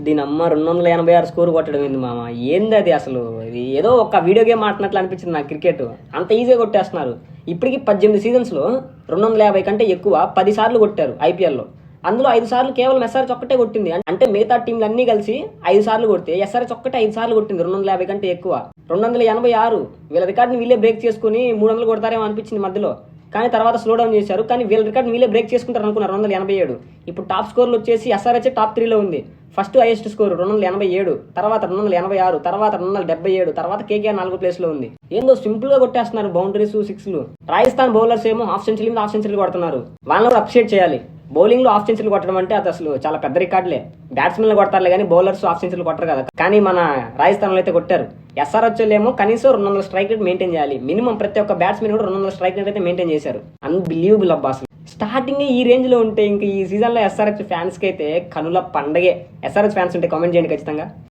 దీని అమ్మ 286 స్కోర్ కొట్టడం ఏంది మామ, ఏంది అది అసలు? ఇది ఏదో ఒక వీడియో గేమ్ ఆడినట్లు అనిపించింది నాకు. క్రికెట్ అంత ఈజీగా కొట్టేస్తున్నారు. ఇప్పటికి 18 సీజన్స్లో 250 కంటే ఎక్కువ 10 సార్లు కొట్టారు ఐపీఎల్లో. అందులో 5 సార్లు కేవలం ఎస్ఆర్హెచ్ ఒక్కటే కొట్టింది. అంటే మిగతా టీంలు అన్నీ కలిసి 5 సార్లు కొడితే ఎస్ఆర్హెచ్ ఒక్కటే 5 సార్లు కొట్టింది. 250 కంటే ఎక్కువ. 286 వీళ్ళ రికార్డుని వీళ్ళే బ్రేక్ చేసుకుని 300 కొడతారేమో అనిపించింది మధ్యలో. కానీ తర్వాత స్లో డౌన్ చేశారు. కానీ వీళ్ళ రికార్డు వీళ్ళే బ్రేక్ చేసుకుంటారు అనుకున్నారు 287. ఇప్పుడు టాప్ స్కోర్లు వచ్చేసి ఎస్ఆర్హెచ్ టాప్ 3లో ఉంది. ఫస్ట్ హైయెస్ట్ స్కోర్ 287, తర్వాత 286, తర్వాత 277, తర్వాత కేకేఆర్ 4వ ప్లేస్లో ఉంది. ఏందో సింపుల్గా కొట్టేస్తున్నారు బౌండరీస్, సిక్స్లు. రాజస్థాన్ బౌలర్స్ ఏమో హాఫ్ సెంచరీ మీద హాఫ్ సెంచరీలు కొడుతున్నారు. వాళ్ళని కూడా అప్రిషియేట్ చేయాలి. బౌలింగ్లో హాఫ్ సెంచరీలు కొట్టడం అంటే అది అసలు చాలా పెద్ద రికార్డులే. బ్యాట్స్మెన్లు కొడతారులే కానీ బౌలర్స్ హాఫ్ సెంచరీలు కొట్టరు కదా. కానీ మన రాజస్థాన్లో అయితే కొట్టారు. ఎస్ఆర్హెచ్ ఏమో కనీసం 200 స్ట్రైక్ రేట్ మెయింటైన్ చేయాలి. మినిమం ప్రతి ఒక్క బ్యాట్స్మెన్ కూడా 200 స్ట్రైక్ రేట్ అయితే మెయింటైన్ చేశారు. అన్బిలీవబుల్ అబ్బా అసలు. స్టార్టింగ్ ఈ రేంజ్ లో ఉంటే ఇంకా ఈ సీజన్ లో ఎస్ఆర్హెచ్ ఫ్యాన్స్ కి అయితే కనుల పండగే. ఎస్ఆర్హెచ్ ఫ్యాన్స్ ఉంటే కామెంట్ చేయండి ఖచ్చితంగా.